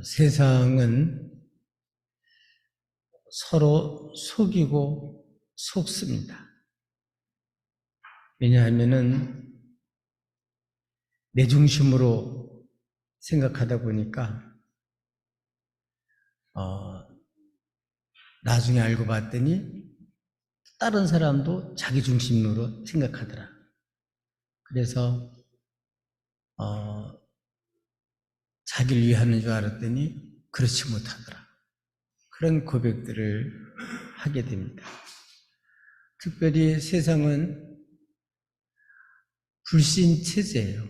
세상은 서로 속이고 속습니다. 왜냐하면은 내 중심으로 생각하다 보니까 나중에 알고 봤더니 다른 사람도 자기 중심으로 생각하더라. 그래서 자기를 위하는 줄 알았더니 그렇지 못하더라. 그런 고백들을 하게 됩니다. 특별히 세상은 불신체제예요.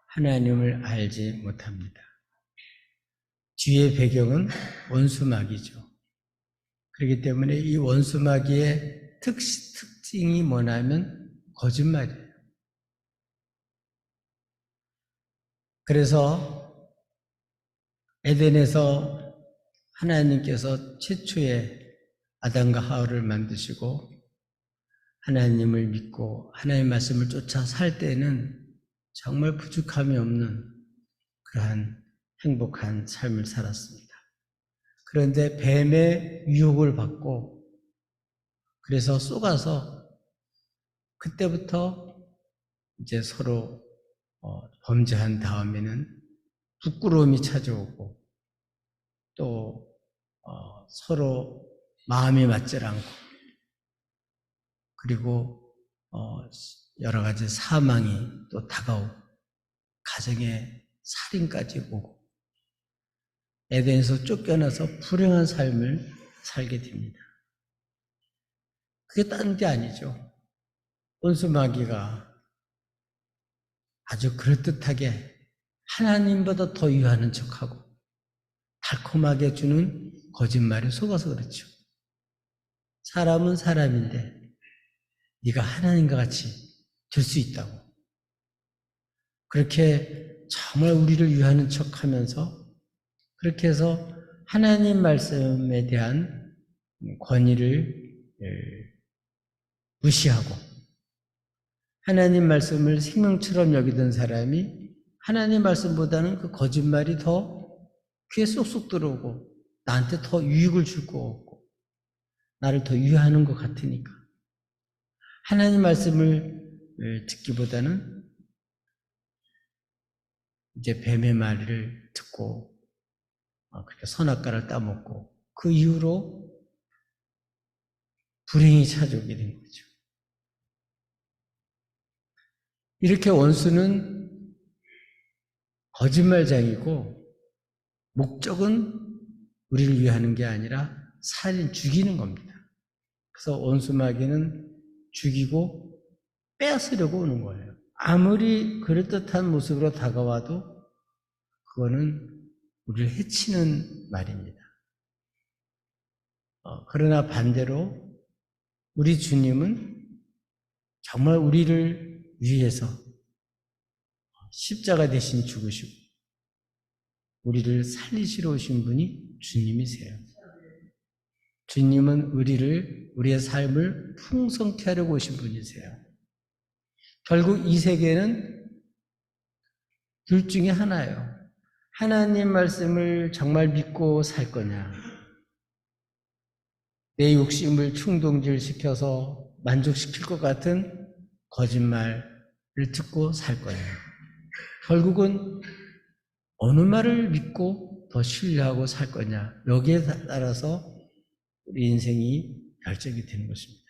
하나님을 알지 못합니다. 뒤의 배경은 원수마귀죠. 그렇기 때문에 이 원수마귀의 특징이 뭐냐면 거짓말이에요. 그래서 에덴에서 하나님께서 최초의 아담과 하와를 만드시고 하나님을 믿고 하나님의 말씀을 쫓아 살 때는 정말 부족함이 없는 그러한 행복한 삶을 살았습니다. 그런데 뱀의 유혹을 받고 그래서 속아서 그때부터 이제 서로 범죄한 다음에는 부끄러움이 찾아오고 또 서로 마음이 맞질 않고 그리고 여러 가지 사망이 또 다가오고 가정에 살인까지 오고 에덴에서 쫓겨나서 불행한 삶을 살게 됩니다. 그게 딴 게 아니죠. 원수마귀가 아주 그럴듯하게 하나님보다 더 유하는 척하고 달콤하게 주는 거짓말에 속아서 그렇죠. 사람은 사람인데 네가 하나님과 같이 될 수 있다고. 그렇게 정말 우리를 위하는 척하면서 그렇게 해서 하나님 말씀에 대한 권위를 무시하고 하나님 말씀을 생명처럼 여기던 사람이 하나님 말씀보다는 그 거짓말이 더 귀에 쏙쏙 들어오고 나한테 더 유익을 줄 것 같고 나를 더 유하는 것 같으니까 하나님 말씀을 듣기보다는 이제 뱀의 말을 듣고 그렇게 선악과를 따먹고 그 이후로 불행이 찾아오게 된 거죠. 이렇게 원수는 거짓말장이고 목적은 우리를 위하는 게 아니라 살인, 죽이는 겁니다. 그래서 원수마귀는 죽이고 빼앗으려고 오는 거예요. 아무리 그럴듯한 모습으로 다가와도 그거는 우리를 해치는 말입니다. 그러나 반대로 우리 주님은 정말 우리를 위해서 십자가 대신 죽으시고 우리를 살리시러 오신 분이 주님이세요. 주님은 우리의 삶을 풍성케 하려고 오신 분이세요. 결국 이 세계는 둘 중에 하나예요. 하나님 말씀을 정말 믿고 살 거냐, 내 욕심을 충동질시켜서 만족시킬 것 같은 거짓말을 듣고 살 거냐. 결국은 어느 말을 믿고 더 신뢰하고 살 거냐. 여기에 따라서 우리 인생이 결정이 되는 것입니다.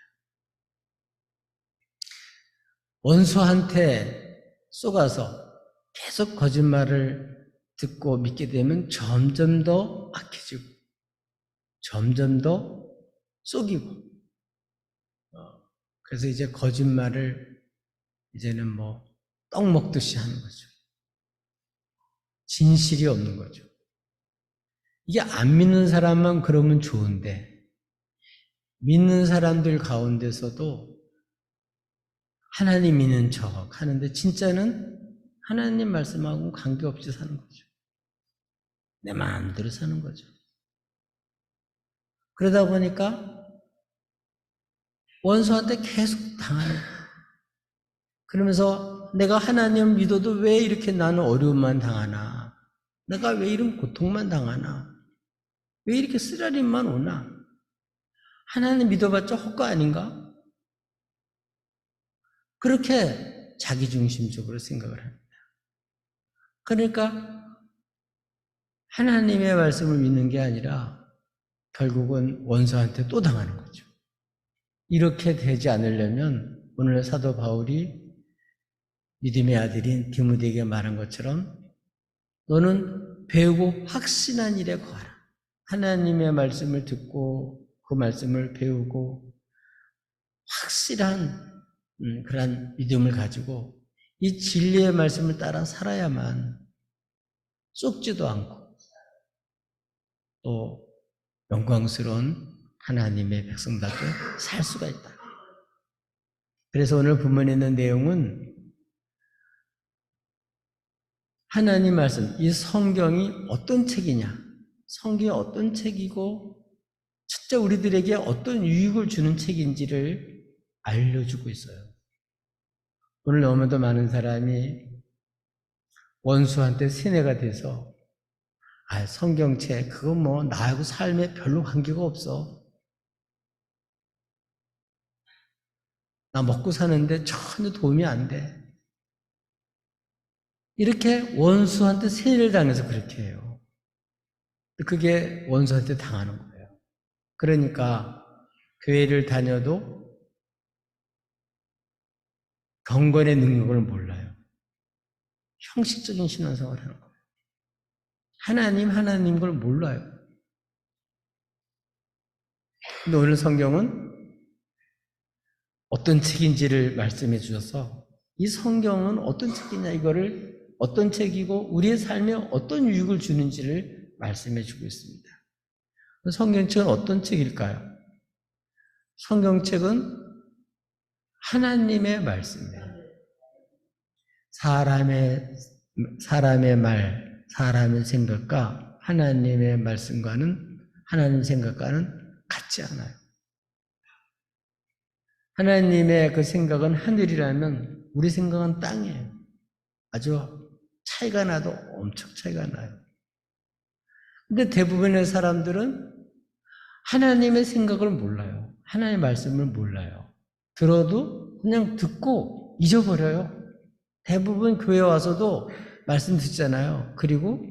원수한테 속아서 계속 거짓말을 듣고 믿게 되면 점점 더 악해지고 점점 더 속이고 그래서 이제 거짓말을 이제는 떡 먹듯이 하는 거죠. 진실이 없는 거죠. 이게 안 믿는 사람만 그러면 좋은데 믿는 사람들 가운데서도 하나님 믿는 척 하는데 진짜는 하나님 말씀하고는 관계없이 사는 거죠. 내 마음대로 사는 거죠. 그러다 보니까 원수한테 계속 당하는 거예요. 그러면서 내가 하나님 믿어도 왜 이렇게 나는 어려움만 당하나. 내가 왜 이런 고통만 당하나? 왜 이렇게 쓰라림만 오나? 하나님 믿어봤자 헛거 아닌가? 그렇게 자기중심적으로 생각을 합니다. 그러니까 하나님의 말씀을 믿는 게 아니라 결국은 원수한테 또 당하는 거죠. 이렇게 되지 않으려면 오늘 사도 바울이 믿음의 아들인 디모데에게 말한 것처럼 너는 배우고 확신한 일에 거하라. 하나님의 말씀을 듣고 그 말씀을 배우고 확실한 그런 믿음을 가지고 이 진리의 말씀을 따라 살아야만 쏟지도 않고 또 영광스러운 하나님의 백성답게 살 수가 있다. 그래서 오늘 본문에 있는 내용은 하나님 말씀, 이 성경이 어떤 책이냐, 성경이 어떤 책이고 진짜 우리들에게 어떤 유익을 주는 책인지를 알려주고 있어요. 오늘 너무도 많은 사람이 원수한테 세뇌가 돼서 성경책 그거 뭐 나하고 삶에 별로 관계가 없어. 나 먹고 사는데 전혀 도움이 안 돼. 이렇게 원수한테 세뇌를 당해서 그렇게 해요. 그게 원수한테 당하는 거예요. 그러니까 교회를 다녀도 경건의 능력을 몰라요. 형식적인 신앙생활을 하는 거예요. 하나님 걸 몰라요. 근데 오늘 성경은 어떤 책인지를 말씀해 주셔서 이 성경은 어떤 책이냐, 이거를 어떤 책이고 우리의 삶에 어떤 유익을 주는지를 말씀해 주고 있습니다. 성경책은 어떤 책일까요? 성경책은 하나님의 말씀이에요. 사람의 말, 사람의 생각과 하나님의 말씀과는, 하나님 생각과는 같지 않아요. 하나님의 그 생각은 하늘이라면 우리 생각은 땅이에요. 아주 차이가 나도 엄청 차이가 나요. 근데 대부분의 사람들은 하나님의 생각을 몰라요. 하나님의 말씀을 몰라요. 들어도 그냥 듣고 잊어버려요. 대부분 교회 와서도 말씀 듣잖아요. 그리고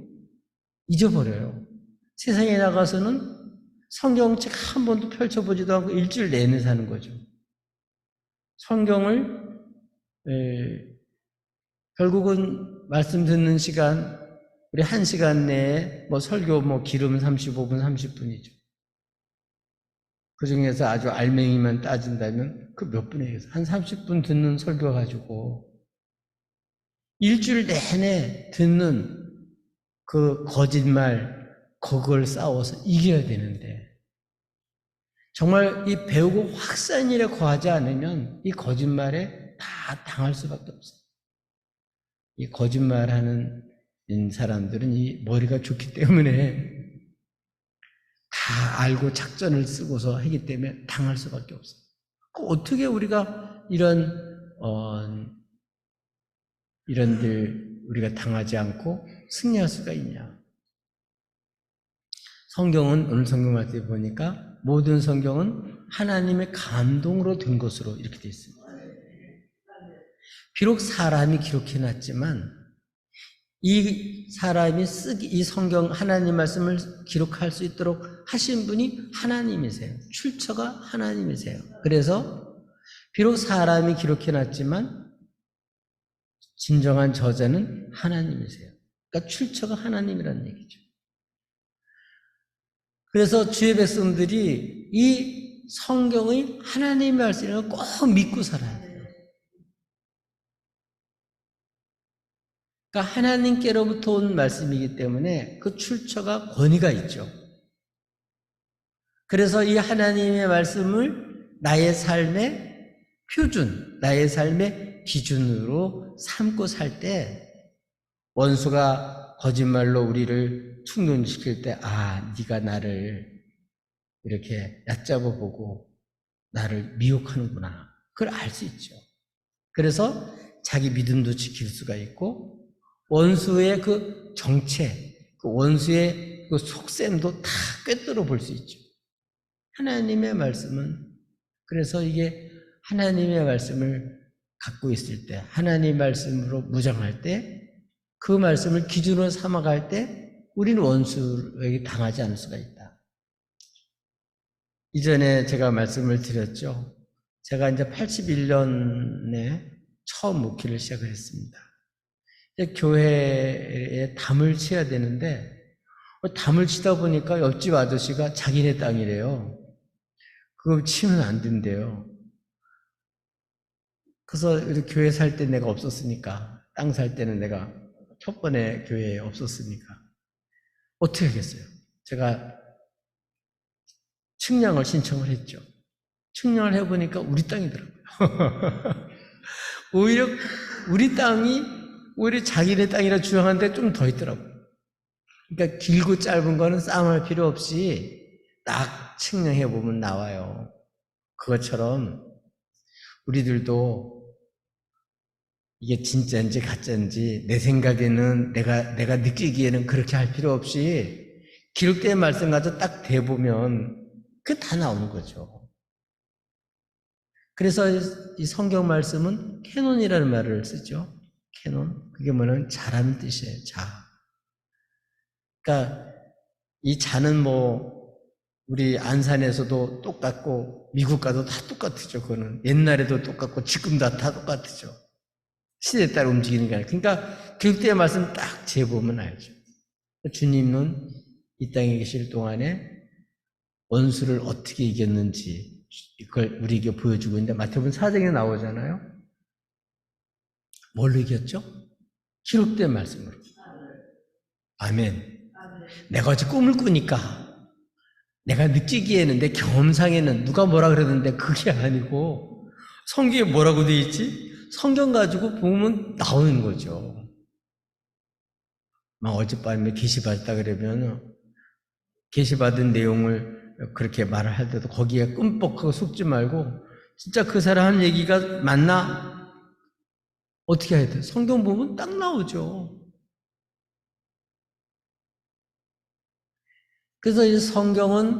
잊어버려요. 세상에 나가서는 성경책 한 번도 펼쳐보지도 않고 일주일 내내 사는 거죠. 성경을 결국은 말씀 듣는 시간, 우리 1시간 내에 설교 기름 35분, 30분이죠. 그 중에서 아주 알맹이만 따진다면 그 몇 분에 의해서 한 30분 듣는 설교 가지고 일주일 내내 듣는 그 거짓말, 그걸 싸워서 이겨야 되는데 정말 이 배우고 확산 일에 거하지 않으면 이 거짓말에 다 당할 수밖에 없어요. 이 거짓말하는 사람들은 이 머리가 좋기 때문에 다 알고 작전을 쓰고서 하기 때문에 당할 수밖에 없어요. 어떻게 우리가 이런들 우리가 당하지 않고 승리할 수가 있냐? 성경은 오늘 성경 말씀에 보니까 모든 성경은 하나님의 감동으로 된 것으로 이렇게 되어 있습니다. 비록 사람이 기록해놨지만 이 사람이 이 성경 하나님 말씀을 기록할 수 있도록 하신 분이 하나님이세요. 출처가 하나님이세요. 그래서 비록 사람이 기록해놨지만 진정한 저자는 하나님이세요. 그러니까 출처가 하나님이라는 얘기죠. 그래서 주의 백성들이 이 성경의 하나님의 말씀을 꼭 믿고 살아야 돼요. 그러니까 하나님께로부터 온 말씀이기 때문에 그 출처가 권위가 있죠. 그래서 이 하나님의 말씀을 나의 삶의 표준, 나의 삶의 기준으로 삼고 살 때 원수가 거짓말로 우리를 충돌시킬 때 네가 나를 이렇게 얕잡아 보고 나를 미혹하는구나. 그걸 알 수 있죠. 그래서 자기 믿음도 지킬 수가 있고 원수의 그 정체, 그 원수의 그 속셈도 다 꿰뚫어 볼 수 있죠. 하나님의 말씀은, 그래서 이게 하나님의 말씀을 갖고 있을 때, 하나님의 말씀으로 무장할 때, 그 말씀을 기준으로 삼아갈 때 우리는 원수에게 당하지 않을 수가 있다. 이전에 제가 말씀을 드렸죠. 제가 이제 81년에 처음 목회를 시작을 했습니다. 교회에 담을 치야 되는데 담을 치다 보니까 옆집 아저씨가 자기네 땅이래요. 그거 치면 안 된대요. 그래서 교회 살 때 내가 없었으니까, 땅 살 때는 내가 첫 번에 교회에 없었으니까 어떻게 하겠어요? 제가 측량을 신청을 했죠. 측량을 해보니까 우리 땅이더라고요. 오히려 우리 땅이 오히려 자기네 땅이라 주장하는데 좀 더 있더라고요. 그러니까 길고 짧은 거는 싸움할 필요 없이 딱 측량해보면 나와요. 그것처럼 우리들도 이게 진짜인지 가짜인지 내 생각에는 내가 느끼기에는 그렇게 할 필요 없이 기록된 말씀 가지고 딱 대보면 그게 다 나오는 거죠. 그래서 이 성경 말씀은 캐논이라는 말을 쓰죠. 캐논. 그게 뭐냐면 자라는 뜻이에요. 자. 그러니까 이 자는 우리 안산에서도 똑같고 미국 가도 다 똑같죠. 그거는 옛날에도 똑같고 지금도 다 똑같죠. 시대에 따라 움직이는 게 아니라. 그러니까 기록된 말씀 딱 재보면 알죠. 주님은 이 땅에 계실 동안에 원수를 어떻게 이겼는지 이걸 우리에게 보여주고 있는데 마태복음 4장에 나오잖아요. 뭘로 이겼죠? 기록된 말씀으로. 아멘. 내가 어제 꿈을 꾸니까 내가 느끼기에는 내 경험상에는 누가 뭐라 그러는데 그게 아니고 성경에 뭐라고 되어 있지? 성경 가지고 보면 나오는 거죠. 막 어젯밤에 계시받았다 그러면 계시받은 내용을 그렇게 말을 할 때도 거기에 끔뻑하고 속지 말고 진짜 그 사람 하는 얘기가 맞나? 어떻게 해야 돼? 성경 보면 딱 나오죠. 그래서 이 성경은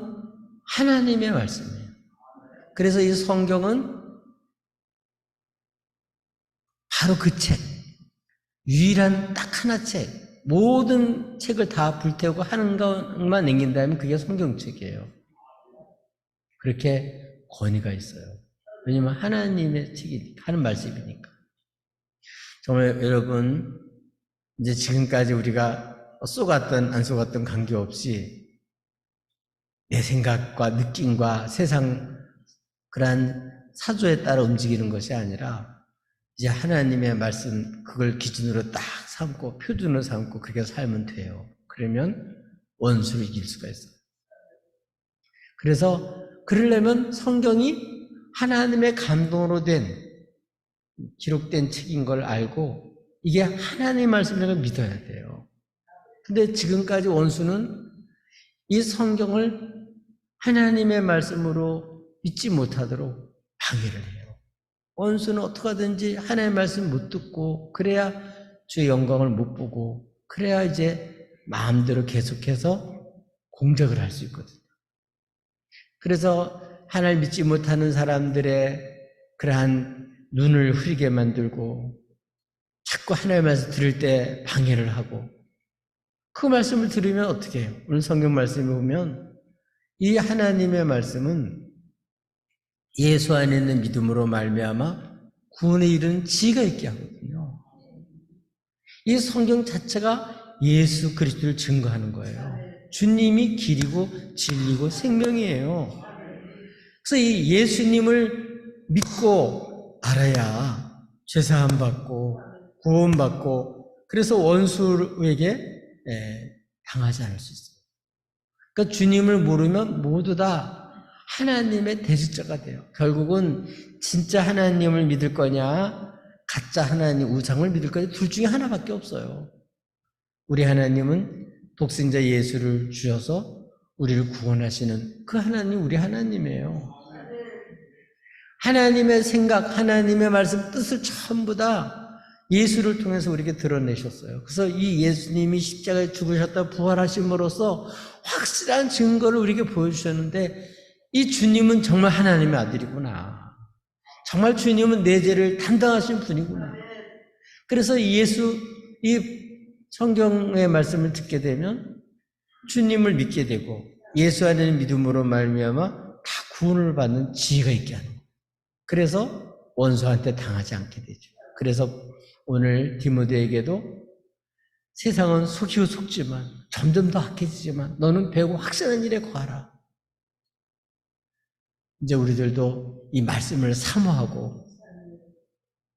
하나님의 말씀이에요. 그래서 이 성경은 바로 그 책, 유일한 딱 하나 책, 모든 책을 다 불태우고 하는 것만 남긴다면 그게 성경책이에요. 그렇게 권위가 있어요. 왜냐하면 하나님의 책이니까, 하는 말씀이니까. 정말 여러분, 이제 지금까지 우리가 쏘갔던 안 쏘갔던 관계없이 내 생각과 느낌과 세상 그러한 사조에 따라 움직이는 것이 아니라 이제 하나님의 말씀 그걸 기준으로 딱 삼고 표준으로 삼고 그렇게 살면 돼요. 그러면 원수를 이길 수가 있어요. 그래서 그러려면 성경이 하나님의 감동으로 된 기록된 책인 걸 알고 이게 하나님의 말씀을 믿어야 돼요. 근데 지금까지 원수는 이 성경을 하나님의 말씀으로 믿지 못하도록 방해를 해요. 원수는 어떻게 하든지 하나님의 말씀 못 듣고 그래야 주의 영광을 못 보고 그래야 이제 마음대로 계속해서 공작을 할 수 있거든요. 그래서 하나님 믿지 못하는 사람들의 그러한 눈을 흐리게 만들고 자꾸 하나님의 말씀 들을 때 방해를 하고 그 말씀을 들으면 어떻게 해요? 오늘 성경 말씀에 보면 이 하나님의 말씀은 예수 안에 있는 믿음으로 말미암아 구원에 이르는 지혜가 있게 하거든요. 이 성경 자체가 예수 그리스도를 증거하는 거예요. 주님이 길이고 진리고 생명이에요. 그래서 이 예수님을 믿고 알아야 죄사함 받고 구원받고 그래서 원수에게 당하지 않을 수 있어요. 그러니까 주님을 모르면 모두 다 하나님의 대적자가 돼요. 결국은 진짜 하나님을 믿을 거냐 가짜 하나님 우상을 믿을 거냐 둘 중에 하나밖에 없어요. 우리 하나님은 독생자 예수를 주셔서 우리를 구원하시는 그 하나님 우리 하나님이에요. 하나님의 생각, 하나님의 말씀 뜻을 전부 다 예수를 통해서 우리에게 드러내셨어요. 그래서 이 예수님이 십자가에 죽으셨다 부활하심으로써 확실한 증거를 우리에게 보여주셨는데 이 주님은 정말 하나님의 아들이구나. 정말 주님은 내 죄를 담당하신 분이구나. 그래서 이 성경의 말씀을 듣게 되면 주님을 믿게 되고 예수 안에 믿음으로 말미암아 다 구원을 받는 지혜가 있게 하는 거예요. 그래서 원수한테 당하지 않게 되죠. 그래서 오늘 디모데에게도 세상은 속이고 속지만 점점 더 악해지지만 너는 배우고 확실한 일에 거하라. 이제 우리들도 이 말씀을 사모하고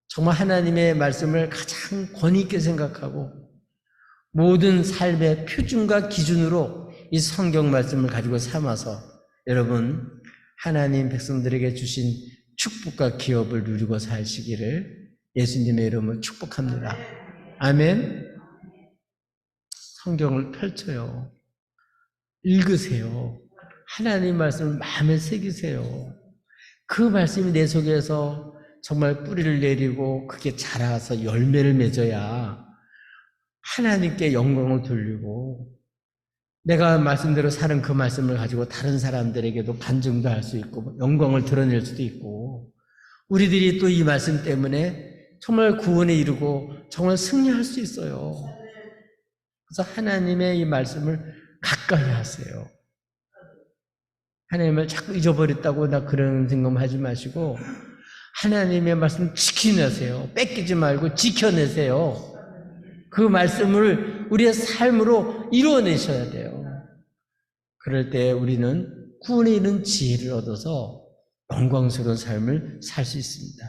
정말 하나님의 말씀을 가장 권위 있게 생각하고 모든 삶의 표준과 기준으로 이 성경 말씀을 가지고 삼아서 여러분 하나님 백성들에게 주신 축복과 기업을 누리고 사시기를 예수님의 이름으로 축복합니다. 아멘. 성경을 펼쳐요. 읽으세요. 하나님 말씀을 마음에 새기세요. 그 말씀이 내 속에서 정말 뿌리를 내리고 그게 자라서 열매를 맺어야 하나님께 영광을 돌리고 내가 말씀대로 사는 그 말씀을 가지고 다른 사람들에게도 간증도 할 수 있고 영광을 드러낼 수도 있고 우리들이 또 이 말씀 때문에 정말 구원에 이르고 정말 승리할 수 있어요. 그래서 하나님의 이 말씀을 가까이 하세요. 하나님을 자꾸 잊어버렸다고 나 그런 생각하지 마시고 하나님의 말씀 지켜내세요. 뺏기지 말고 지켜내세요. 그 말씀을 우리의 삶으로 이루어내셔야 돼요. 그럴 때 우리는 구원에 이르는 지혜를 얻어서 영광스러운 삶을 살 수 있습니다.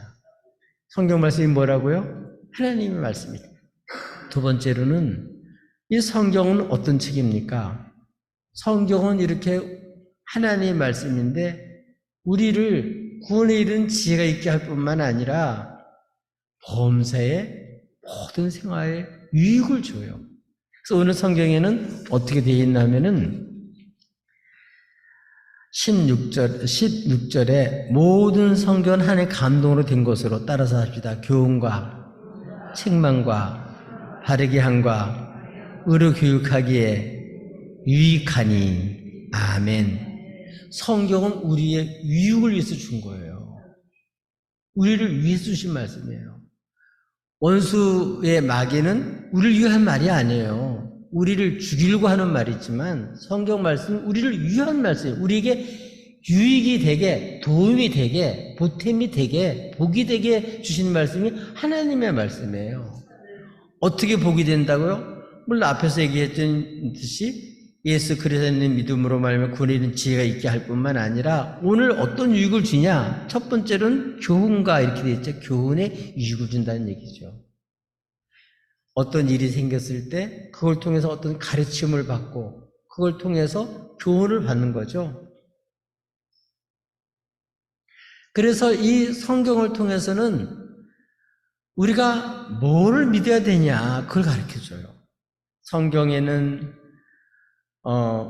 성경 말씀이 뭐라고요? 하나님의 말씀이다. 두 번째로는 이 성경은 어떤 책입니까? 성경은 이렇게 하나님의 말씀인데 우리를 구원에 이르는 지혜가 있게 할 뿐만 아니라 범사의 모든 생활에 유익을 줘요. 그래서 오늘 성경에는 어떻게 되어 있냐면은 16절에 모든 성경은 하나님의 감동으로 된 것으로 따라서 합시다. 교훈과 책망과 바르게 함과 의로 교육하기에 유익하니. 아멘. 성경은 우리의 유익을 위해서 준 거예요. 우리를 위해서 주신 말씀이에요. 원수의 마귀는 우리를 위한 말이 아니에요. 우리를 죽이려고 하는 말이지만 성경 말씀은 우리를 위한 말씀이에요. 우리에게 유익이 되게, 도움이 되게, 보탬이 되게, 복이 되게 주신 말씀이 하나님의 말씀이에요. 어떻게 복이 된다고요? 물론 앞에서 얘기했던 듯이 예수 그리스도의 믿음으로 말하면 구원에 이르는 지혜가 있게 할 뿐만 아니라 오늘 어떤 유익을 주냐? 첫 번째는 교훈과 이렇게 되어 있죠. 교훈에 유익을 준다는 얘기죠. 어떤 일이 생겼을 때 그걸 통해서 어떤 가르침을 받고 그걸 통해서 교훈을 받는 거죠. 그래서 이 성경을 통해서는 우리가 뭐를 믿어야 되냐 그걸 가르쳐줘요. 성경에는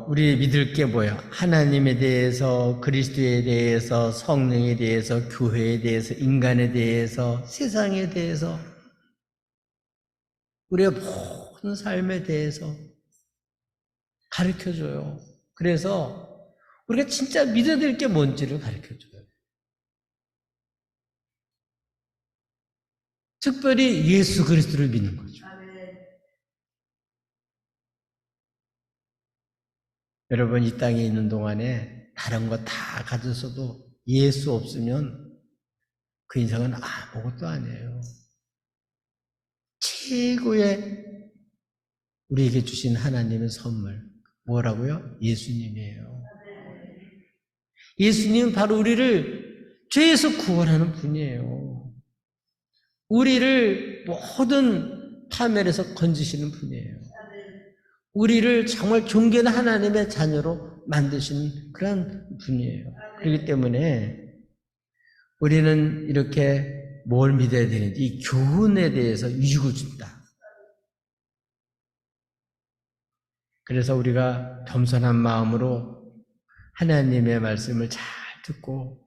우리 믿을 게 뭐야? 하나님에 대해서, 그리스도에 대해서, 성령에 대해서, 교회에 대해서, 인간에 대해서, 세상에 대해서, 우리의 모든 삶에 대해서 가르쳐줘요. 그래서 우리가 진짜 믿어야 될 게 뭔지를 가르쳐줘요. 특별히 예수 그리스도를 믿는 거죠. 여러분 이 땅에 있는 동안에 다른 거 다 가졌어도 예수 없으면 그 인생은 아무것도 아니에요. 최고의 우리에게 주신 하나님의 선물 뭐라고요? 예수님이에요. 예수님은 바로 우리를 죄에서 구원하는 분이에요. 우리를 모든 파멸에서 건지시는 분이에요. 우리를 정말 존귀한 하나님의 자녀로 만드시는 그런 분이에요. 그렇기 때문에 우리는 이렇게 뭘 믿어야 되는지 이 교훈에 대해서 유익을 준다. 그래서 우리가 겸손한 마음으로 하나님의 말씀을 잘 듣고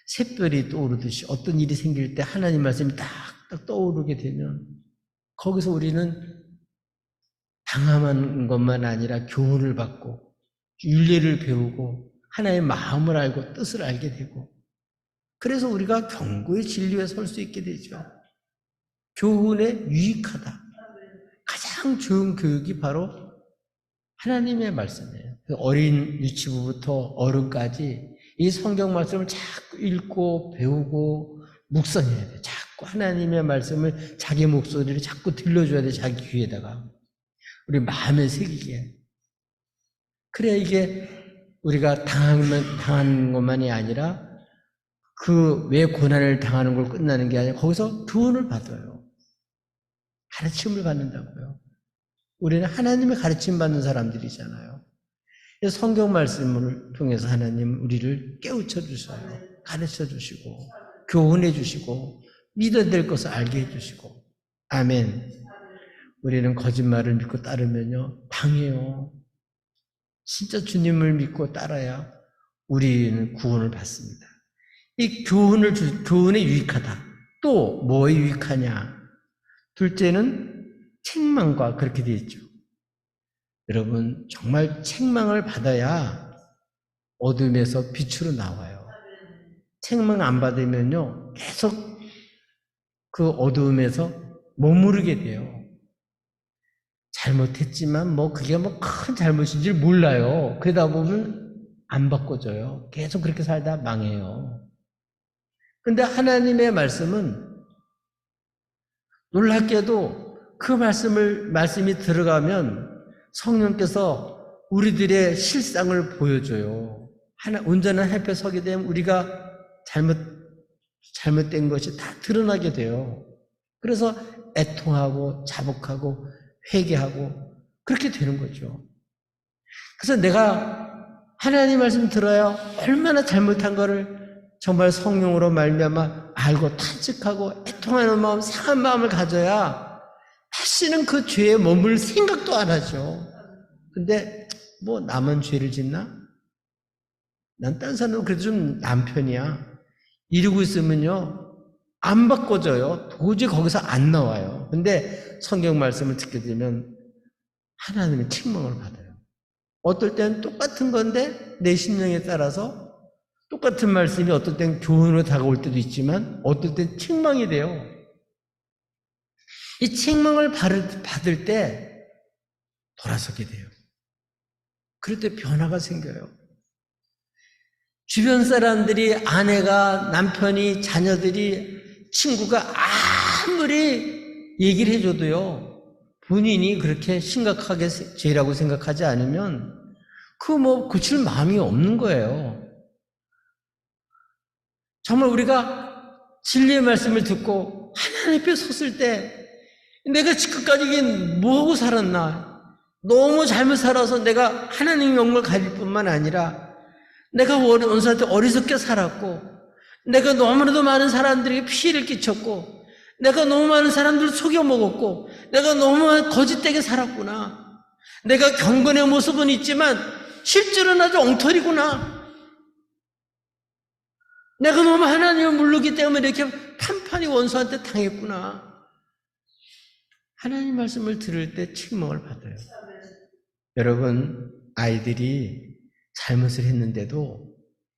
샛별이 떠오르듯이 어떤 일이 생길 때 하나님 말씀이 딱 딱 떠오르게 되면 거기서 우리는 당함한 것만 아니라 교훈을 받고 윤리를 배우고 하나의 마음을 알고 뜻을 알게 되고 그래서 우리가 경고의 진리에 설 수 있게 되죠. 교훈에 유익하다. 가장 좋은 교육이 바로 하나님의 말씀이에요. 어린 유치부부터 어른까지 이 성경 말씀을 자꾸 읽고 배우고 묵상해야 돼. 자꾸 하나님의 말씀을 자기 목소리를 자꾸 들려줘야 돼. 자기 귀에다가. 우리 마음에 새기게. 그래야 이게 우리가 당한 것만이 아니라 그 왜 고난을 당하는 걸 끝나는 게 아니라 거기서 교훈을 받아요. 가르침을 받는다고요. 우리는 하나님의 가르침 받는 사람들이잖아요. 성경 말씀을 통해서 하나님 우리를 깨우쳐 주셔요. 가르쳐 주시고 교훈해 주시고 믿어야 될 것을 알게 해 주시고 아멘. 우리는 거짓말을 믿고 따르면요 당해요. 진짜 주님을 믿고 따라야 우리는 구원을 받습니다. 이 교훈에 유익하다. 또 뭐에 유익하냐? 둘째는 책망과 그렇게 되어 있죠. 여러분 정말 책망을 받아야 어둠에서 빛으로 나와요. 책망 안 받으면요 계속 그 어둠에서 머무르게 돼요. 잘못했지만 그게 큰 잘못인지 몰라요. 그러다 보면 안 바꿔져요. 계속 그렇게 살다 망해요. 근데 하나님의 말씀은 놀랍게도 그 말씀이 들어가면 성령께서 우리들의 실상을 보여줘요. 온전한 햇볕 서게 되면 우리가 잘못된 것이 다 드러나게 돼요. 그래서 애통하고 자복하고 회개하고 그렇게 되는 거죠. 그래서 내가 하나님 말씀 들어야 얼마나 잘못한 거를 정말 성령으로 말미암아 알고 탄식하고 애통하는 마음, 상한 마음을 가져야 다시는 그 죄에 머물 생각도 안 하죠. 근데 나만 죄를 짓나? 난 딴 사람은 그래도 좀 남편이야. 이러고 있으면요 안 바꿔져요. 도저히 거기서 안 나와요. 근데 성경 말씀을 듣게 되면 하나님의 책망을 받아요. 어떨 때는 똑같은 건데 내 심령에 따라서 똑같은 말씀이 어떨 땐 교훈으로 다가올 때도 있지만 어떨 땐 책망이 돼요. 이 책망을 받을 때 돌아서게 돼요. 그럴 때 변화가 생겨요. 주변 사람들이 아내가 남편이 자녀들이 친구가 아무리 얘기를 해줘도요 본인이 그렇게 심각하게 죄라고 생각하지 않으면 고칠 마음이 없는 거예요. 정말 우리가 진리의 말씀을 듣고 하나님 앞에 섰을 때 내가 지금까지 이게 뭐하고 살았나? 너무 잘못 살아서 내가 하나님의 영광을 가질 뿐만 아니라 내가 원수한테 어리석게 살았고 내가 너무나도 많은 사람들에게 피해를 끼쳤고 내가 너무 많은 사람들을 속여먹었고 내가 너무 거짓되게 살았구나. 내가 경건의 모습은 있지만 실제로는 아주 엉터리구나. 내가 너무 하나님을 모르기 때문에 이렇게 판판히 원수한테 당했구나. 하나님 말씀을 들을 때 책망을 받아요. 여러분 아이들이 잘못을 했는데도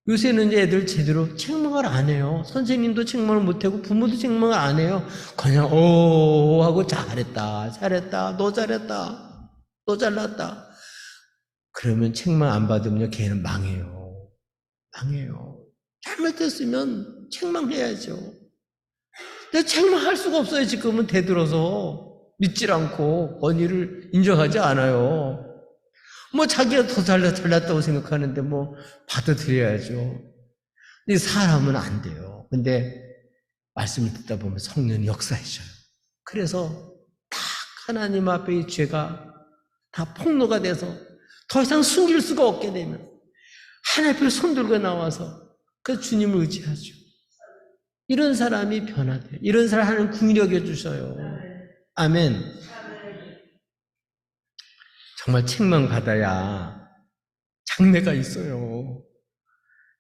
요새는 애들 제대로 책망을 안 해요. 선생님도 책망을 못하고 부모도 책망을 안 해요. 그냥 하고 잘했다 너 잘했다 너 잘났다. 그러면 책망 안 받으면 걔는 망해요. 잘못했으면 책망해야죠. 근데 책망할 수가 없어요. 지금은 대들어서 믿질 않고 권위를 인정하지 않아요. 자기가 더 잘났다고 생각하는데 받아들여야죠. 근데 사람은 안 돼요. 근데 말씀을 듣다 보면 성령이 역사하셔요. 그래서 딱 하나님 앞에 이 죄가 다 폭로가 돼서 더 이상 숨길 수가 없게 되면 하나님 앞에 손 들고 나와서 그 주님을 의지하죠. 이런 사람이 변화돼요. 이런 사람 하나님 긍휼히 여겨주셔요. 아멘. 정말 책망받아야 장래가 있어요.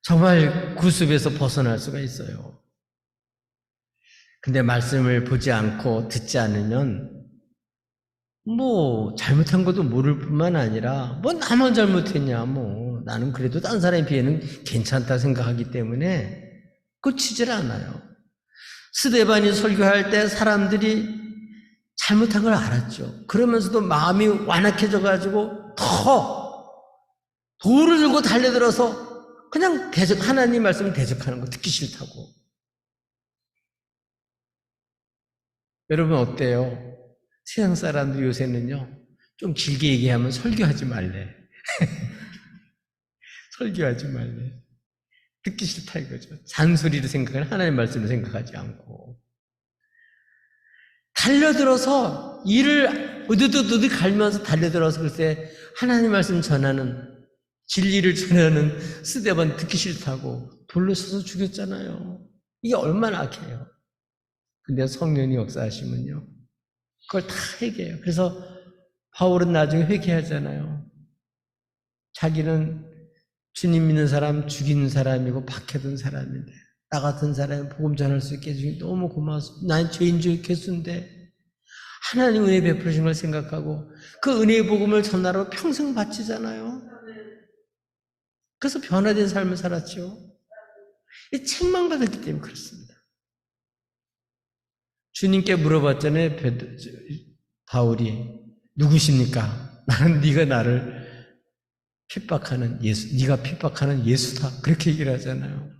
정말 구습에서 벗어날 수가 있어요. 근데 말씀을 보지 않고 듣지 않으면 뭐 잘못한 것도 모를 뿐만 아니라 뭐 나만 잘못했냐, 뭐 나는 그래도 딴 사람에 비해는 괜찮다 생각하기 때문에 고치질 않아요. 스데반이 설교할 때 사람들이 잘못한 걸 알았죠. 그러면서도 마음이 완악해져 가지고 더 돌을 들고 달려들어서 그냥 하나님 말씀을 대적하는 거 듣기 싫다고. 여러분 어때요? 세상 사람들이 요새는요, 좀 길게 얘기하면 설교하지 말래. 설교하지 말래. 듣기 싫다 이거죠. 잔소리를 생각을 하나님 말씀을 생각하지 않고. 달려들어서 일을 으드드드드 갈면서 달려들어서 글쎄 하나님 말씀 전하는, 진리를 전하는 스데반 듣기 싫다고 돌로 쳐서 죽였잖아요. 이게 얼마나 악해요. 근데 성령이 역사하시면요, 그걸 다 회개해요. 그래서 바울은 나중에 회개하잖아요. 자기는 주님 믿는 사람 죽이는 사람이고 박해둔 사람인데 나 같은 사람이 복음 전할 수 있게 해주니 너무 고마웠어. 난 죄인 줄 개수인데 하나님 은혜 베푸신 걸 생각하고 그 은혜의 복음을 전하러 평생 바치잖아요. 그래서 변화된 삶을 살았죠. 책망받았기 때문에 그렇습니다. 주님께 물어봤잖아요. 바울이 누구십니까? 나는 네가 나를 핍박하는 예수, 네가 핍박하는 예수다. 그렇게 얘기를 하잖아요.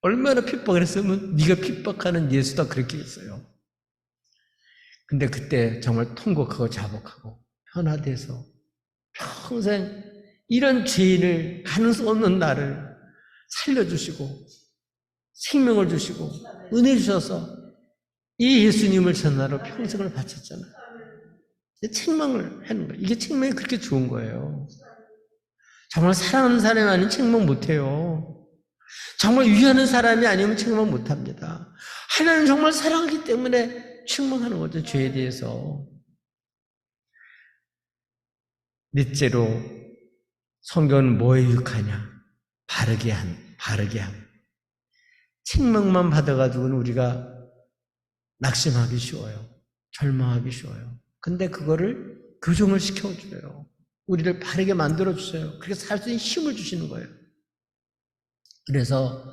얼마나 핍박을 했으면 네가 핍박하는 예수다 그렇게 했어요. 근데 그때 정말 통곡하고 자복하고 변화돼서 평생 이런 죄인을 가능성 없는 나를 살려주시고 생명을 주시고 은혜 주셔서 이 예수님을 전하러 평생을 바쳤잖아요. 책망을 하는 거예요. 이게 책망이 그렇게 좋은 거예요. 정말 사랑하는 사람이 아니면 책망 못해요. 정말 위하는 사람이 아니면 책망 못합니다. 하나님 정말 사랑하기 때문에 책망하는 거죠. 죄에 대해서. 넷째로 성경은 뭐에 유익하냐? 바르게 함. 책망만 받아가지고는 우리가 낙심하기 쉬워요. 절망하기 쉬워요. 근데 그거를 교정을 시켜줘요. 우리를 바르게 만들어주세요. 그렇게 살 수 있는 힘을 주시는 거예요. 그래서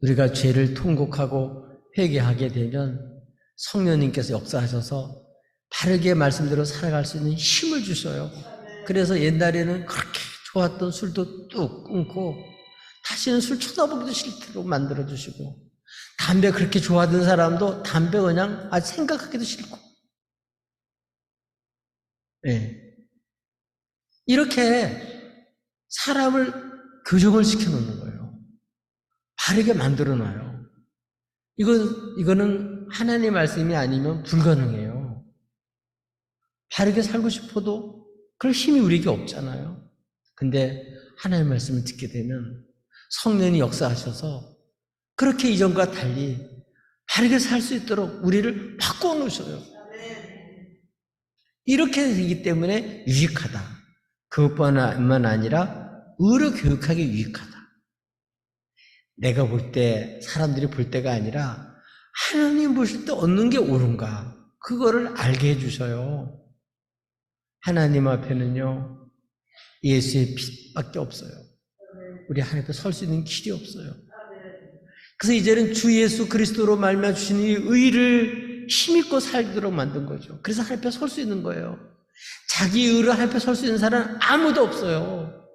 우리가 죄를 통곡하고 회개하게 되면 성령님께서 역사하셔서 바르게 말씀대로 살아갈 수 있는 힘을 주셔요. 그래서 옛날에는 그렇게 좋았던 술도 뚝 끊고 다시는 술 쳐다보기도 싫도록 만들어주시고, 담배 그렇게 좋아하던 사람도 담배 그냥 생각하기도 싫고, 네. 이렇게 사람을 교정을 시켜놓는 거예요. 바르게 만들어놔요. 이거는 하나님의 말씀이 아니면 불가능해요. 바르게 살고 싶어도 그럴 힘이 우리에게 없잖아요. 근데 하나님의 말씀을 듣게 되면 성령이 역사하셔서 그렇게 이전과 달리 바르게 살 수 있도록 우리를 바꾸어 놓으셔요. 이렇게 되기 때문에 유익하다. 그것뿐만 아니라 의로 교육하기 유익하다. 내가 볼 때, 사람들이 볼 때가 아니라 하나님 보실 때 얻는 게 옳은가, 그거를 알게 해주셔요. 하나님 앞에는요, 예수의 빛밖에 없어요. 우리 하나님 앞에 설 수 있는 길이 없어요. 그래서 이제는 주 예수 그리스도로 말미암아 주신 이 의를 힘입고 살도록 만든 거죠. 그래서 하나님 앞에 설 수 있는 거예요. 자기 의로 하나님 앞에 설 수 있는 사람은 아무도 없어요.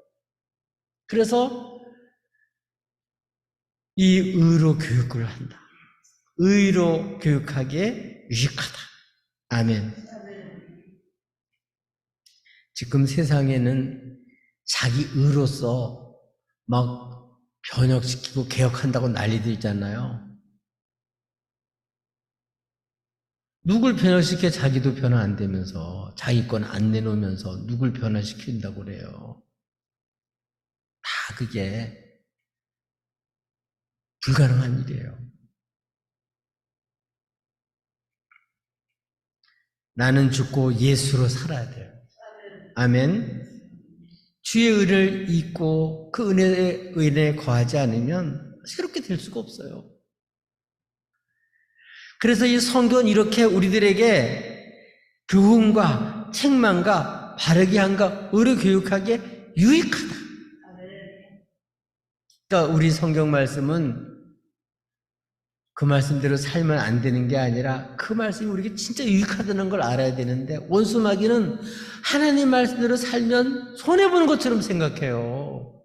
그래서 이 의로 교육을 한다. 의로 교육하기에 유익하다. 아멘. 지금 세상에는 자기 의로서 막 변혁시키고 개혁한다고 난리도 있잖아요. 누굴 변화시켜? 자기도 변화 안 되면서, 자기 건 안 내놓으면서 누굴 변화시킨다고 그래요. 다 그게 불가능한 일이에요. 나는 죽고 예수로 살아야 돼요. 아멘. 주의 은혜를 잊고 그 은혜에 거하지 않으면 새롭게 될 수가 없어요. 그래서 이 성경은 이렇게 우리들에게 교훈과 책망과 바르게 함과 의로 교육하기에 유익하다. 그러니까 우리 성경 말씀은 그 말씀대로 살면 안 되는 게 아니라 그 말씀이 우리에게 진짜 유익하다는 걸 알아야 되는데, 원수 마귀는 하나님 말씀대로 살면 손해보는 것처럼 생각해요.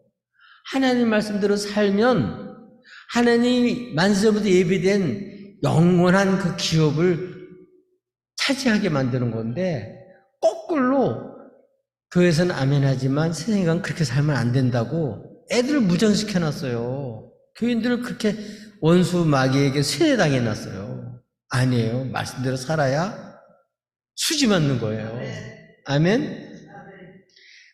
하나님 말씀대로 살면 하나님이 만세부터 예비된 영원한 그 기업을 차지하게 만드는 건데, 거꾸로 교회에서는 아멘 하지만 세상에 가면 그렇게 살면 안 된다고 애들을 무전시켜놨어요. 교인들을 그렇게 원수 마귀에게 세뇌당해놨어요. 아니에요. 말씀대로 살아야 수지 맞는 거예요. 아멘?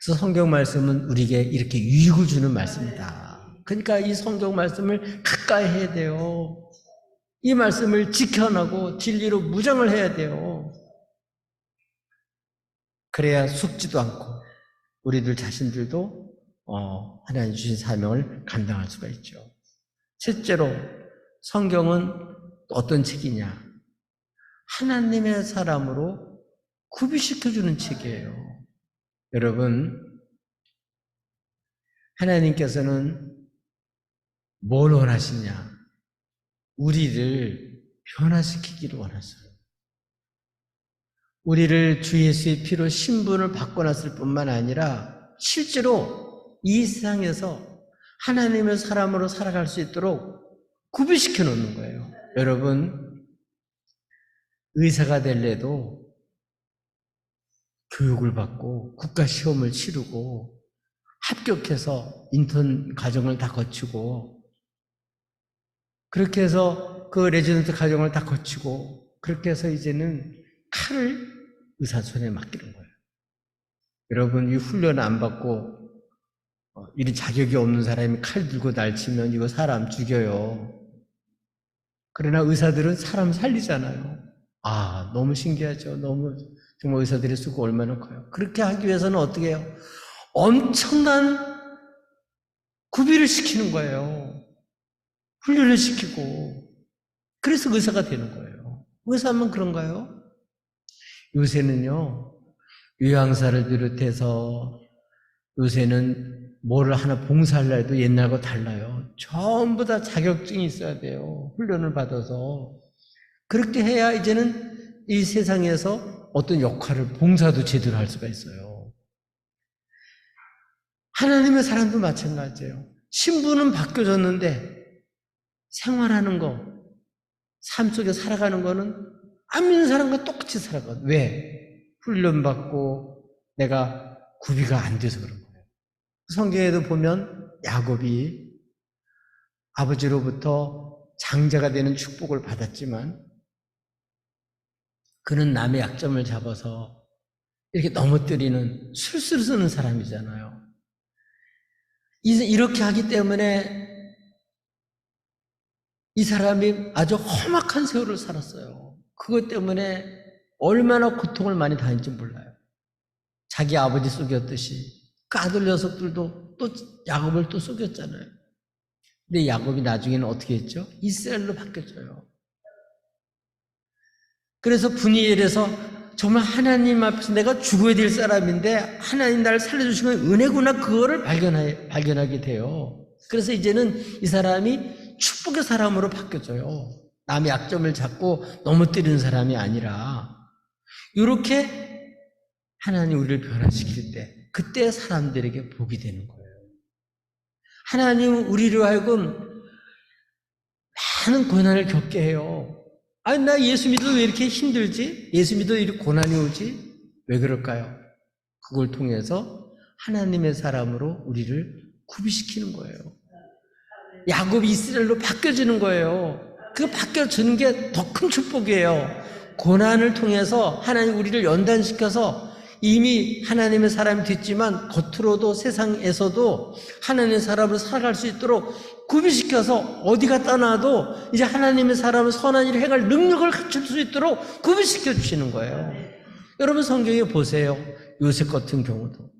그래서 성경 말씀은 우리에게 이렇게 유익을 주는 말씀이다. 그러니까 이 성경 말씀을 가까이 해야 돼요. 이 말씀을 지켜나고 진리로 무장을 해야 돼요. 그래야 속지도 않고 우리들 자신들도 하나님 주신 사명을 감당할 수가 있죠. 실제로 성경은 어떤 책이냐? 하나님의 사람으로 구비시켜주는 책이에요. 여러분, 하나님께서는 뭘 원하시냐? 우리를 변화시키기를 원하세요. 우리를 주 예수의 피로 신분을 바꿔놨을 뿐만 아니라 실제로 이 세상에서 하나님의 사람으로 살아갈 수 있도록 구비시켜 놓는 거예요. 여러분, 의사가 될래도 교육을 받고 국가시험을 치르고 합격해서 인턴 과정을 다 거치고 그렇게 해서 그 레지던트 과정을 다 거치고 그렇게 해서 이제는 칼을 의사 손에 맡기는 거예요. 여러분, 이 훈련을 안 받고 이런 자격이 없는 사람이 칼 들고 날치면 이거 사람 죽여요. 그러나 의사들은 사람 살리잖아요. 아, 너무 신기하죠. 너무 정말 의사들의 수고 얼마나 커요. 그렇게 하기 위해서는 어떻게 해요? 엄청난 구비를 시키는 거예요. 훈련을 시키고. 그래서 의사가 되는 거예요. 의사면 그런가요? 요새는요, 요양사를 비롯해서 요새는 뭐를 하나 봉사를 해도 옛날과 달라요. 전부 다 자격증이 있어야 돼요. 훈련을 받아서. 그렇게 해야 이제는 이 세상에서 어떤 역할을, 봉사도 제대로 할 수가 있어요. 하나님의 사람도 마찬가지예요. 신분은 바뀌어졌는데 생활하는 거, 삶 속에 살아가는 거는 안 믿는 사람과 똑같이 살아가요. 왜? 훈련받고 내가 구비가 안 돼서 그런 거예요. 성경에도 보면 야곱이 아버지로부터 장자가 되는 축복을 받았지만 그는 남의 약점을 잡아서 이렇게 넘어뜨리는 술수를 쓰는 사람이잖아요. 이렇게 하기 때문에 이 사람이 아주 험악한 세월을 살았어요. 그것 때문에 얼마나 고통을 많이 당했는지 몰라요. 자기 아버지 속였듯이 그 아들 녀석들도 또 야곱을 또 속였잖아요. 근데 야곱이 나중에는 어떻게 했죠? 이스라엘로 바뀌었어요. 그래서 분이엘에서 정말 하나님 앞에서 내가 죽어야 될 사람인데 하나님 나를 살려주신 건 은혜구나, 그거를 발견하게 돼요. 그래서 이제는 이 사람이 축복의 사람으로 바뀌어져요. 남의 약점을 잡고 넘어뜨리는 사람이 아니라. 이렇게 하나님 우리를 변화시킬 때 그때 사람들에게 복이 되는 거예요. 하나님은 우리로 하여금 많은 고난을 겪게 해요. 아니, 나 예수 믿어도 왜 이렇게 힘들지? 예수 믿어도 이렇게 고난이 오지? 왜 그럴까요? 그걸 통해서 하나님의 사람으로 우리를 구비시키는 거예요. 야곱이 이스라엘로 바뀌어지는 거예요. 그 바뀌어지는 게 더 큰 축복이에요. 고난을 통해서 하나님 우리를 연단시켜서 이미 하나님의 사람이 됐지만 겉으로도 세상에서도 하나님의 사람으로 살아갈 수 있도록 구비시켜서 어디가 떠나도 이제 하나님의 사람은 선한 일을 행할 능력을 갖출 수 있도록 구비시켜 주시는 거예요. 여러분, 성경에 보세요. 요셉 같은 경우도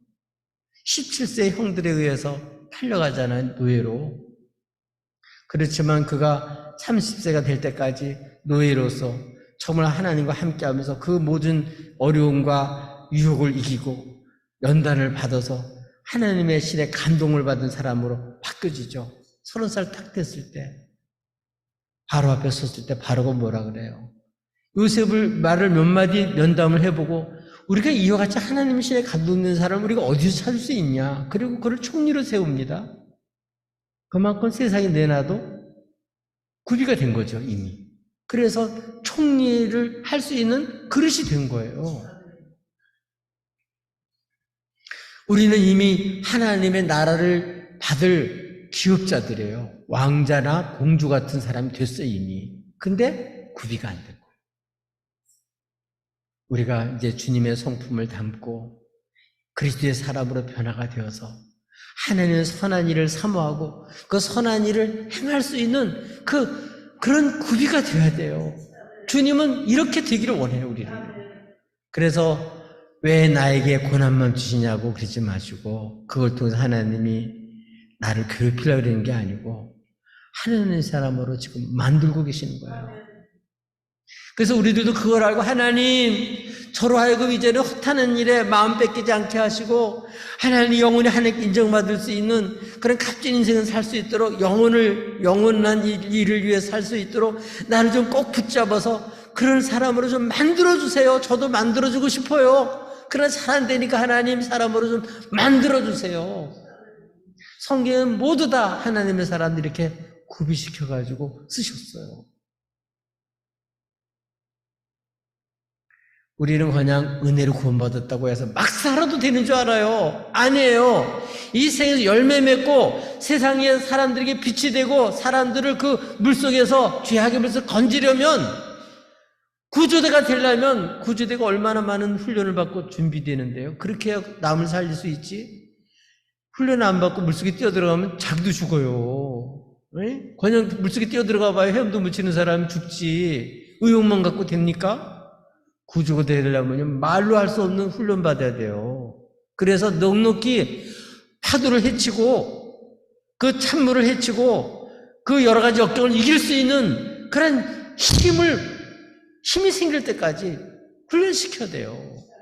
17세 형들에 의해서 팔려가잖아요, 노예로. 그렇지만 그가 30세가 될 때까지 노예로서 정말 하나님과 함께하면서 그 모든 어려움과 유혹을 이기고 연단을 받아서 하나님의 신에 감동을 받은 사람으로 바뀌어지죠. 30살 딱 됐을 때 바로 앞에 섰을 때 바로가 뭐라 그래요? 요셉을 말을 몇 마디 면담을 해보고 우리가 이와 같이 하나님 신에 감동된 사람을 우리가 어디서 찾을 수 있냐? 그리고 그를 총리로 세웁니다. 그만큼 세상에 내놔도 구비가 된 거죠, 이미. 그래서 총리를 할 수 있는 그릇이 된 거예요. 우리는 이미 하나님의 나라를 받을 기업자들이에요. 왕자나 공주 같은 사람이 됐어요, 이미. 근데 구비가 안 된 거예요. 우리가 이제 주님의 성품을 담고 그리스도의 사람으로 변화가 되어서 하나님의 선한 일을 사모하고 그 선한 일을 행할 수 있는 그런 구비가 되어야 돼요. 주님은 이렇게 되기를 원해요, 우리를. 그래서 왜 나에게 고난만 주시냐고 그러지 마시고 그걸 통해서 하나님이 나를 괴롭히려고 그러는 게 아니고 하나님의 사람으로 지금 만들고 계시는 거예요. 그래서 우리들도 그걸 알고 하나님 저로 하여금 이제는 허탄한 일에 마음 뺏기지 않게 하시고 하나님 영원히 하나님께 인정받을 수 있는 그런 값진 인생을 살 수 있도록 영원한 일을 위해 살 수 있도록 나를 좀 꼭 붙잡아서 그런 사람으로 좀 만들어주세요. 저도 만들어주고 싶어요. 그런 사람 되니까 하나님 사람으로 좀 만들어주세요. 성경은 모두 다 하나님의 사람들 이렇게 구비시켜가지고 쓰셨어요. 우리는 그냥 은혜로 구원받았다고 해서 막 살아도 되는 줄 알아요. 아니에요. 이 세상에서 열매 맺고 세상의 사람들에게 빛이 되고 사람들을 그 물속에서 죄악의 물속에서 건지려면 구조대가 되려면 구조대가 얼마나 많은 훈련을 받고 준비되는데요. 그렇게 해야 남을 살릴 수 있지. 훈련 안 받고 물속에 뛰어들어가면 자기도 죽어요. 그냥 물속에 뛰어들어가 봐요. 헤엄도 못 치는 사람은 죽지. 의욕만 갖고 됩니까? 구조가 되려면 말로 할 수 없는 훈련 받아야 돼요. 그래서 넉넉히 파도를 헤치고 그 찬물을 헤치고 그 여러 가지 역경을 이길 수 있는 그런 힘이 생길 때까지 훈련시켜야 돼요.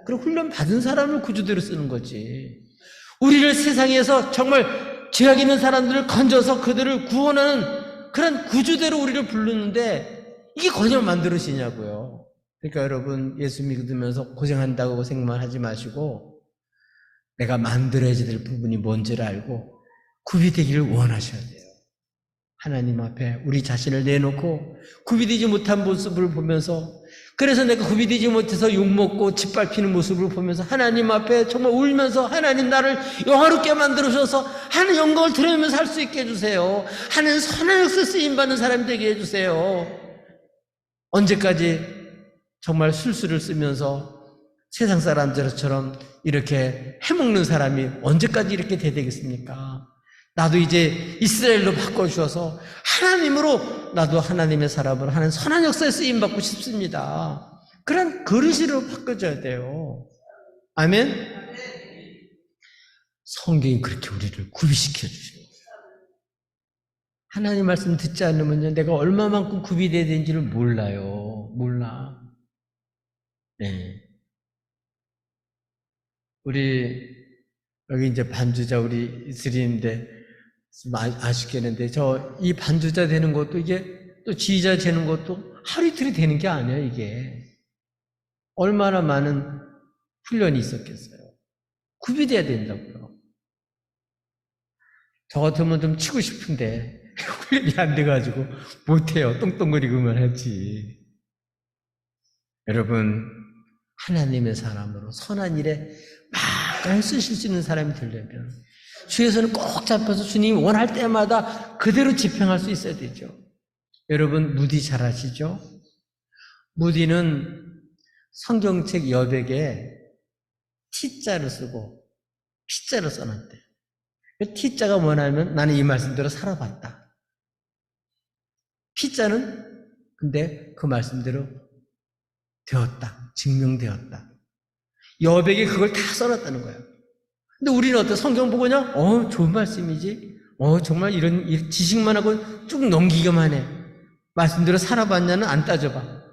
그리고 훈련 받은 사람을 구조대로 쓰는 거지. 우리를 세상에서 정말 죄악 있는 사람들을 건져서 그들을 구원하는 그런 구조대로 우리를 부르는데 이게 그냥 만들어지냐고요. 그러니까 여러분 예수 믿으면서 고생한다고 생각만 하지 마시고 내가 만들어야 될 부분이 뭔지를 알고 구비되기를 원하셔야 돼요. 하나님 앞에 우리 자신을 내놓고 구비되지 못한 모습을 보면서 그래서 내가 구비되지 못해서 욕먹고 짓밟히는 모습을 보면서 하나님 앞에 정말 울면서 하나님 나를 영화롭게 만들어주셔서 하나님 영광을 드리면서 살 수 있게 해주세요. 하나님 선한 역사 쓰임받는 사람이 되게 해주세요. 언제까지 정말 술수를 쓰면서 세상 사람들처럼 이렇게 해먹는 사람이 언제까지 이렇게 돼야 되겠습니까? 나도 이제 이스라엘로 바꿔주셔서 하나님으로 나도 하나님의 사람으로 하는 선한 역사에 쓰임받고 싶습니다. 그런 그릇으로 바꿔줘야 돼요. 아멘? 성경이 그렇게 우리를 구비시켜 주시는 거예요. 하나님 말씀 듣지 않으면요, 내가 얼마만큼 구비돼야 되는지를 몰라요. 몰라. 네. 우리 여기 이제 반주자 우리 이슬이인데 아쉽겠는데 이 반주자 되는 것도 이게 또 지휘자 되는 것도 하루 이틀이 되는 게 아니에요. 이게 얼마나 많은 훈련이 있었겠어요. 구비돼야 된다고요. 저 같으면 좀 치고 싶은데 훈련이 안 돼가지고 못해요. 똥똥거리고만 하지. 여러분 하나님의 사람으로 선한 일에 막 쓰실 수 있는 사람이 되려면 주의 손을 꼭 잡혀서 주님이 원할 때마다 그대로 집행할 수 있어야 되죠. 여러분 무디 잘 아시죠? 무디는 성경책 여백에 T자를 쓰고 P자를 써놨대요. T자가 뭐냐면 나는 이 말씀대로 살아봤다. P자는 근데 그 말씀대로 되었다. 증명되었다. 여백에 그걸 다 써놨다는 거예요. 근데 우리는 어때? 성경 보고 그냥 좋은 말씀이지. 정말 이런 지식만 하고 쭉 넘기기만 해. 말씀대로 살아봤냐는 안 따져봐.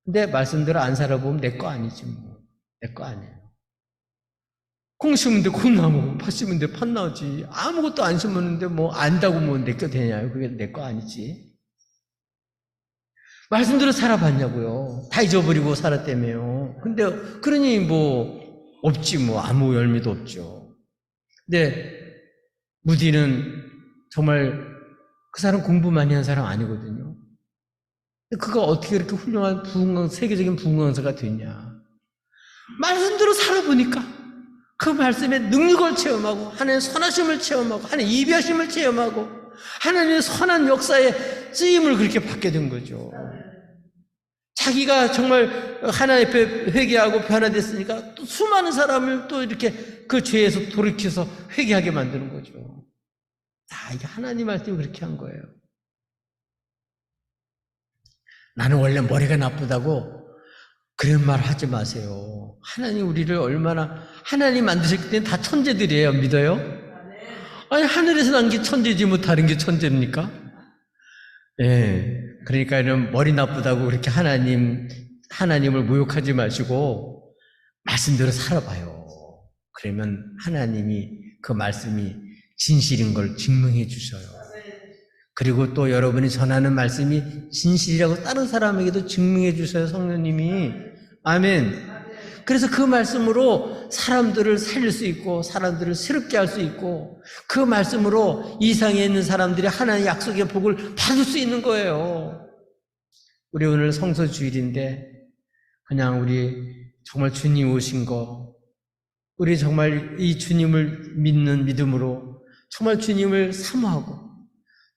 근데 말씀대로 안 살아보면 내 거 아니지 뭐. 내 거 아니에요. 콩 심으면 콩 나오고 팥 심으면 팥 나오지. 아무것도 안 심었는데 뭐 안다고 뭐 내 거 되냐요. 그게 내 거 아니지. 말씀대로 살아봤냐고요. 다 잊어버리고 살았다며요. 근데 그러니 뭐 없지 뭐. 아무 열매도 없죠. 근데 무디는 정말 그 사람 공부 많이 한 사람 아니거든요. 그가 어떻게 그렇게 훌륭한 세계적인 부흥강사가 됐냐. 말씀대로 살아보니까 그 말씀의 능력을 체험하고 하나님의 선하심을 체험하고 하나님의 이비하심을 체험하고 하나님의 선한 역사에 쓰임을 그렇게 받게 된 거죠. 자기가 정말 하나님 앞에 회개하고 변화됐으니까 또 수많은 사람을 또 이렇게 그 죄에서 돌이켜서 회개하게 만드는 거죠. 이게 하나님 말씀이 그렇게 한 거예요. 나는 원래 머리가 나쁘다고 그런 말 하지 마세요. 하나님 우리를 얼마나, 하나님 만드셨기 때문에 다 천재들이에요. 믿어요? 아니, 하늘에서 난 게 천재지 뭐 다른 게 천재입니까? 예. 그러니까 이런 머리 나쁘다고 그렇게 하나님을 모욕하지 마시고 말씀대로 살아봐요. 그러면 하나님이 그 말씀이 진실인 걸 증명해 주셔요. 그리고 또 여러분이 전하는 말씀이 진실이라고 다른 사람에게도 증명해 주셔요. 성령님이. 아멘. 그래서 그 말씀으로 사람들을 살릴 수 있고 사람들을 새롭게 할 수 있고 그 말씀으로 이 세상에 있는 사람들이 하나님의 약속의 복을 받을 수 있는 거예요. 우리 오늘 성서 주일인데 그냥 우리 정말 주님 오신 거, 우리 정말 이 주님을 믿는 믿음으로 정말 주님을 사모하고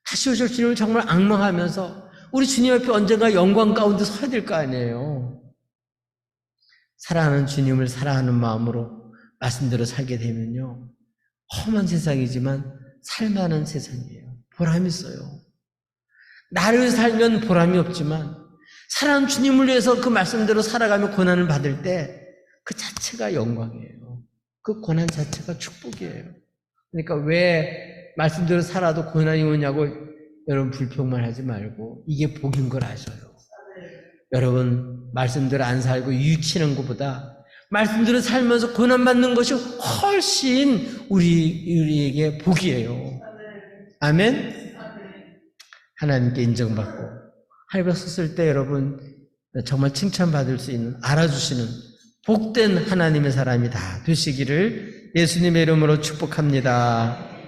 다시 오실 주님을 정말 앙망하면서 우리 주님 앞에 언젠가 영광 가운데 서야 될 거 아니에요. 사랑하는 주님을 사랑하는 마음으로 말씀대로 살게 되면요, 험한 세상이지만 살만한 세상이에요. 보람이 있어요. 나를 위해서 살면 보람이 없지만 사랑하는 주님을 위해서 그 말씀대로 살아가며 고난을 받을 때 그 자체가 영광이에요. 그 고난 자체가 축복이에요. 그러니까 왜 말씀대로 살아도 고난이 오냐고 여러분 불평만 하지 말고 이게 복인 걸 아셔요. 여러분 말씀대로 안 살고 유치는 것보다 말씀대로 살면서 고난받는 것이 훨씬 우리에게 복이에요. 아멘? 하나님께 인정받고 하나님 앞에 섰을 때 여러분 정말 칭찬받을 수 있는, 알아주시는 복된 하나님의 사람이 다 되시기를 예수님의 이름으로 축복합니다.